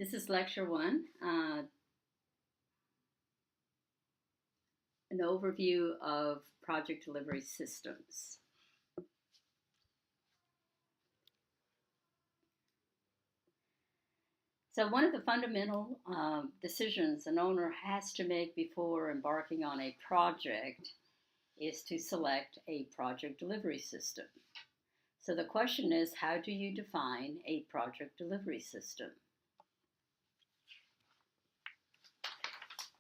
This is lecture one, an overview of project delivery systems. So one of the fundamental decisions an owner has to make before embarking on a project is to select a project delivery system. So the question is, how do you define a project delivery system?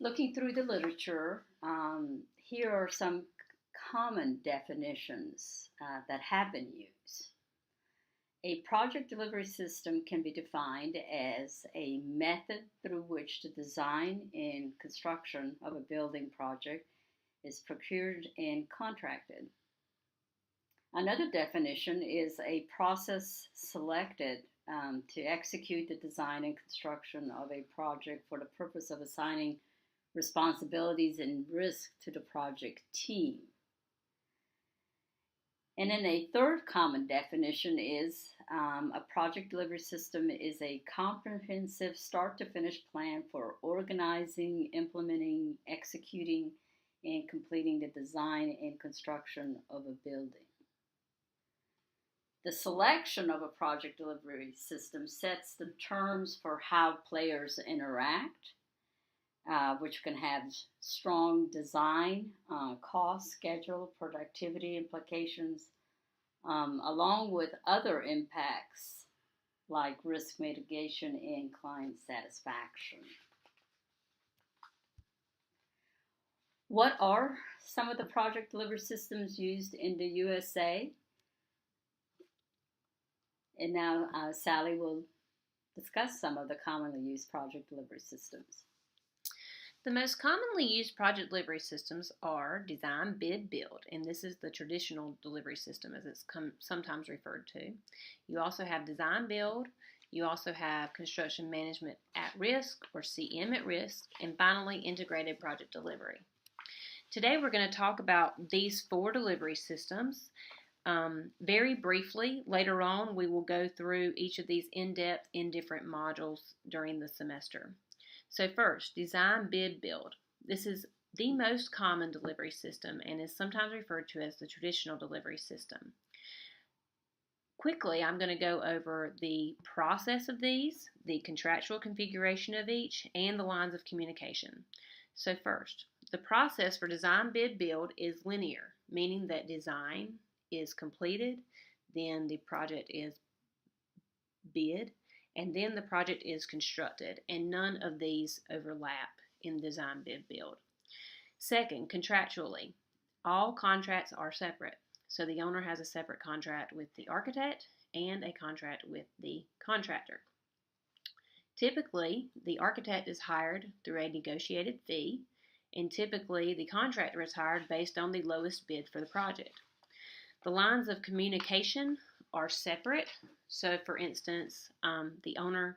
Looking through the literature, here are some common definitions that have been used. A project delivery system can be defined as a method through which the design and construction of a building project is procured and contracted. Another definition is a process selected to execute the design and construction of a project for the purpose of assigning responsibilities and risk to the project team. And then a third common definition is a project delivery system is a comprehensive start-to-finish plan for organizing, implementing, executing, and completing the design and construction of a building. The selection of a project delivery system sets the terms for how players interact, which can have strong design, cost, schedule, productivity implications, along with other impacts like risk mitigation and client satisfaction. What are some of the project delivery systems used in the USA? And now Sally will discuss some of the commonly used project delivery systems. The most commonly used project delivery systems are design, bid, build, and this is the traditional delivery system as it's sometimes referred to. You also have design, build, you also have construction management at risk or CM at risk, and finally integrated project delivery. Today we're going to talk about these 4 delivery systems. Very briefly, later on we will go through each of these in depth in different modules during the semester. So first, design, bid, build. This is the most common delivery system and is sometimes referred to as the traditional delivery system. Quickly, I'm going to go over the process of these, the contractual configuration of each, and the lines of communication. So first, the process for design, bid, build is linear, meaning that design is completed, then the project is bid, and then the project is constructed, and none of these overlap in design, bid, build. Second, contractually, all contracts are separate. So the owner has a separate contract with the architect and a contract with the contractor. Typically, the architect is hired through a negotiated fee, and typically the contractor is hired based on the lowest bid for the project. The lines of communication are separate. So, for instance, the owner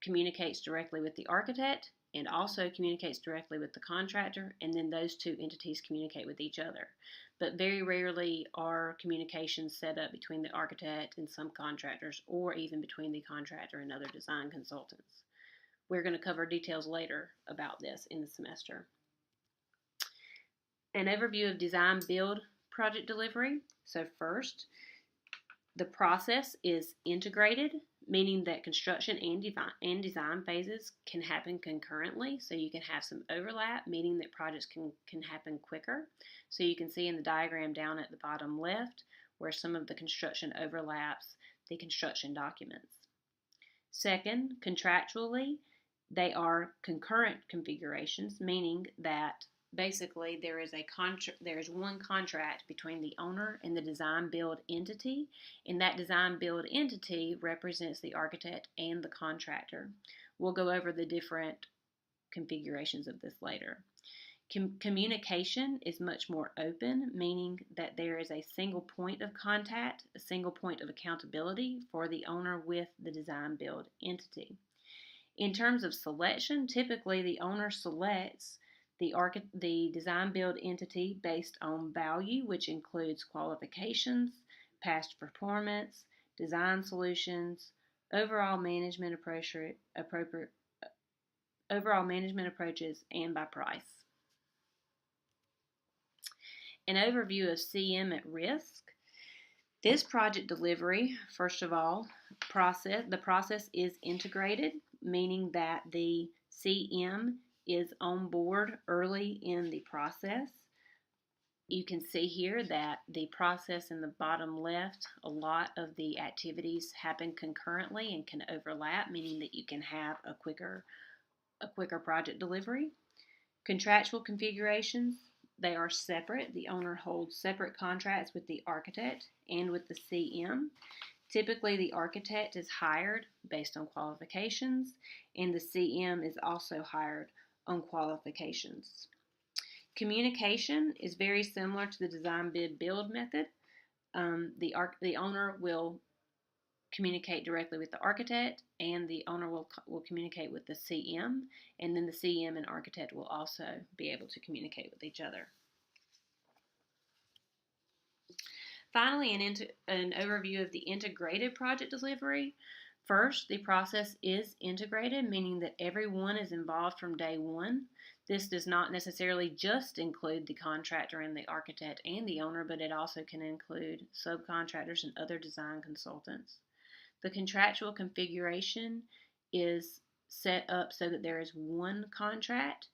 communicates directly with the architect and also communicates directly with the contractor, and then those two entities communicate with each other. But very rarely are communications set up between the architect and some contractors, or even between the contractor and other design consultants. We're going to cover details later about this in the semester. An overview of design, build, project delivery. So first, the process is integrated, meaning that construction and design phases can happen concurrently. So you can have some overlap, meaning that projects can happen quicker. So you can see in the diagram down at the bottom left where some of the construction overlaps the construction documents. Second, contractually, they are concurrent configurations, meaning that basically there is one contract between the owner and the design build entity, and that design build entity represents the architect and the contractor. We'll go over the different configurations of this later. Communication is much more open, meaning that there is a single point of contact, a single point of accountability for the owner with the design build entity. In terms of selection, typically the owner selects the design build entity based on value, which includes qualifications, past performance, design solutions, overall management overall management approaches, and by price. An overview of CM at risk. This project delivery, first of all, the process is integrated, meaning that the CM is on board early in the process. You can see here that the process in the bottom left, a lot of the activities happen concurrently and can overlap, meaning that you can have a quicker project delivery. Contractual configurations, they are separate. The owner holds separate contracts with the architect and with the CM. Typically, the architect is hired based on qualifications, and the CM is also hired on qualifications. Communication is very similar to the design bid build method. The owner will communicate directly with the architect, and the owner will communicate with the CM, and then the CM and architect will also be able to communicate with each other. Finally, an overview of the integrated project delivery. First, the process is integrated, meaning that everyone is involved from day one. This does not necessarily just include the contractor and the architect and the owner, but it also can include subcontractors and other design consultants. The contractual configuration is set up so that there is one contract.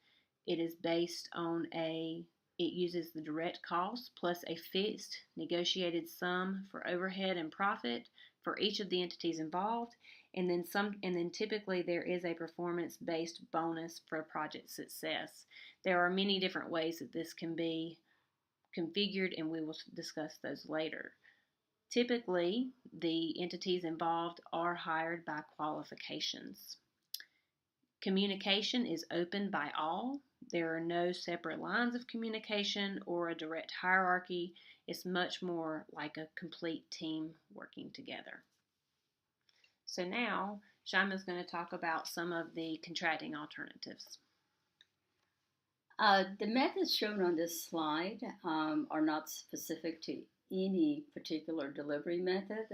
It is based on it uses the direct cost plus a fixed negotiated sum for overhead and profit for each of the entities involved, and then typically there is a performance-based bonus for project success. There are many different ways that this can be configured, and we will discuss those later. Typically, the entities involved are hired by qualifications. Communication is open by all. There are no separate lines of communication or a direct hierarchy. It's much more like a complete team working together. So now, Shaima is going to talk about some of the contracting alternatives. The methods shown on this slide are not specific to any particular delivery method.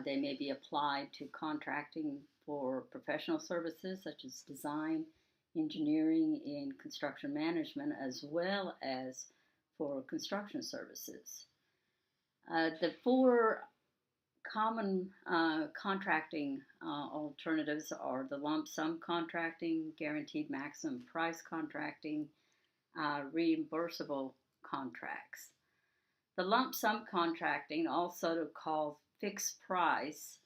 They may be applied to contracting for professional services such as design, engineering, and construction management, as well as for construction services. The four common contracting alternatives are the lump sum contracting, guaranteed maximum price contracting, reimbursable contracts. The lump sum contracting, also called fixed price,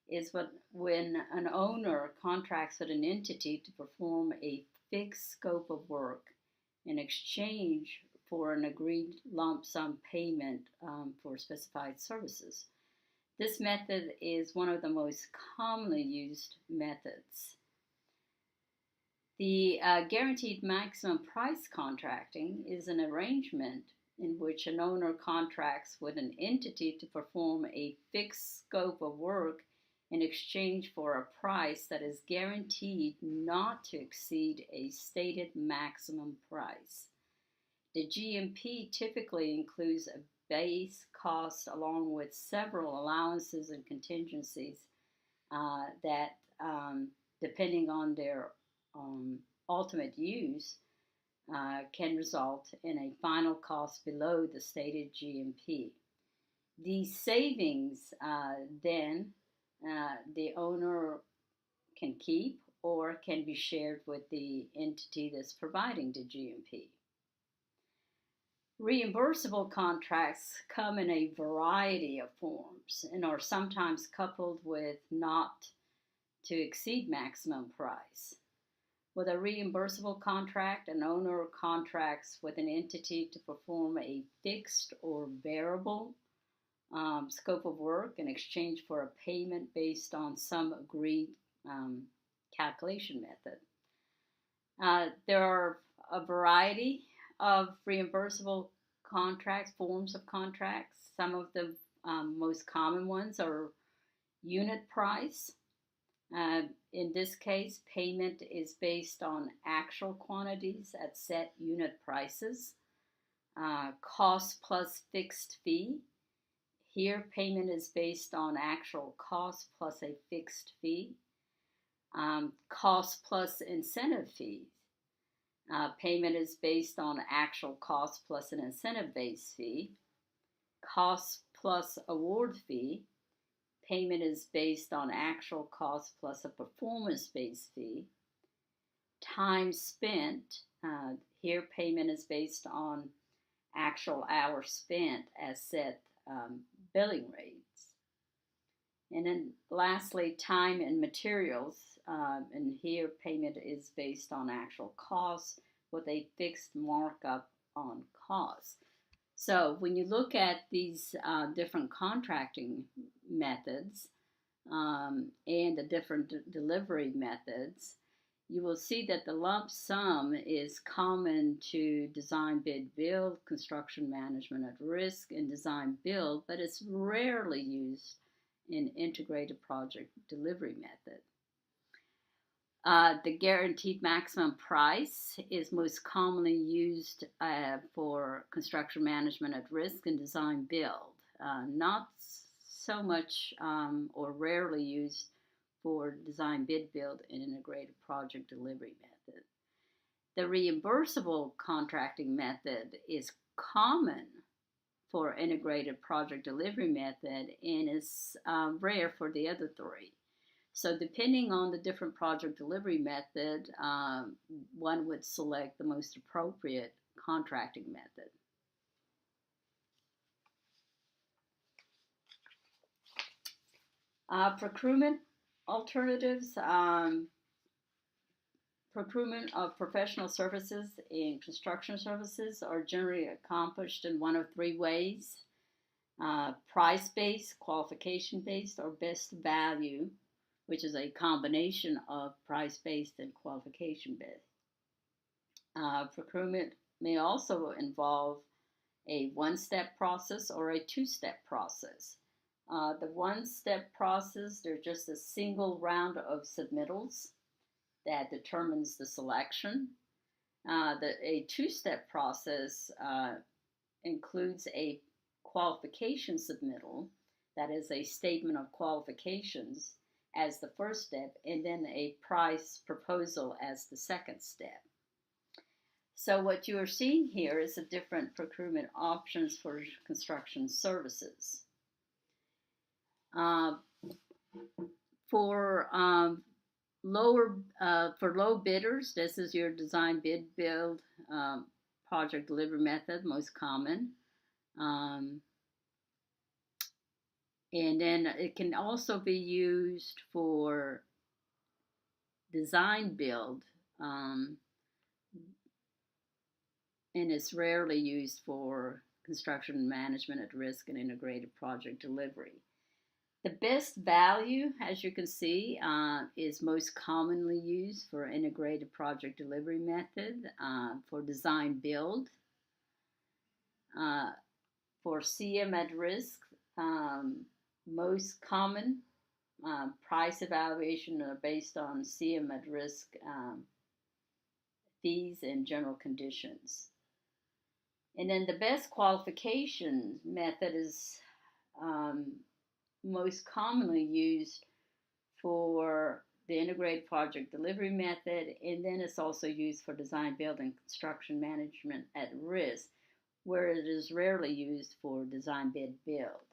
is when an owner contracts with an entity to perform a fixed scope of work in exchange for an agreed lump sum payment for specified services. This method is one of the most commonly used methods. The guaranteed maximum price contracting is an arrangement in which an owner contracts with an entity to perform a fixed scope of work in exchange for a price that is guaranteed not to exceed a stated maximum price. The GMP typically includes a base cost along with several allowances and contingencies that, depending on their ultimate use, can result in a final cost below the stated GMP. These savings then the owner can keep or can be shared with the entity that's providing the GMP. Reimbursable contracts come in a variety of forms and are sometimes coupled with not to exceed maximum price. With a reimbursable contract, an owner contracts with an entity to perform a fixed or variable scope of work in exchange for a payment based on some agreed calculation method. There are a variety of reimbursable contracts, forms of contracts. Some of the most common ones are unit price. In this case, payment is based on actual quantities at set unit prices. Cost plus fixed fee. Here, payment is based on actual cost plus a fixed fee. Cost plus incentive fees. Payment is based on actual cost plus an incentive-based fee. Cost plus award fee. Payment is based on actual cost plus a performance-based fee. Time spent. Here, payment is based on actual hours spent as set billing rates. And then lastly, time and materials. And here, payment is based on actual costs with a fixed markup on costs. So when you look at these different contracting methods and the different delivery methods, you will see that the lump sum is common to design, bid, build, construction management at risk, and design, build, but it's rarely used in integrated project delivery method. The guaranteed maximum price is most commonly used for construction management at risk and design build. Not so much or rarely used for design bid build and integrated project delivery method. The reimbursable contracting method is common for integrated project delivery method and is rare for the other three. So depending on the different project delivery method, one would select the most appropriate contracting method. Procurement alternatives. Procurement of professional services and construction services are generally accomplished in one of three ways. Price-based, qualification-based, or best value, which is a combination of price-based and qualification-based. Procurement may also involve a one-step process or a two-step process. The one-step process, there's just a single round of submittals that determines the selection. A two-step process includes a qualification submittal, that is a statement of qualifications, as the first step, and then a price proposal as the second step. So what you are seeing here is the different procurement options for construction services. For low bidders, this is your design bid build project delivery method, most common. And then it can also be used for design build, and it's rarely used for construction management at risk and integrated project delivery. The best value, as you can see, is most commonly used for integrated project delivery method, for design build, for CM at risk. Most common price evaluation are based on CM at risk fees and general conditions. And then the best qualification method is most commonly used for the integrated project delivery method, and then it's also used for design, build, and construction management at risk, where it is rarely used for design, bid, build.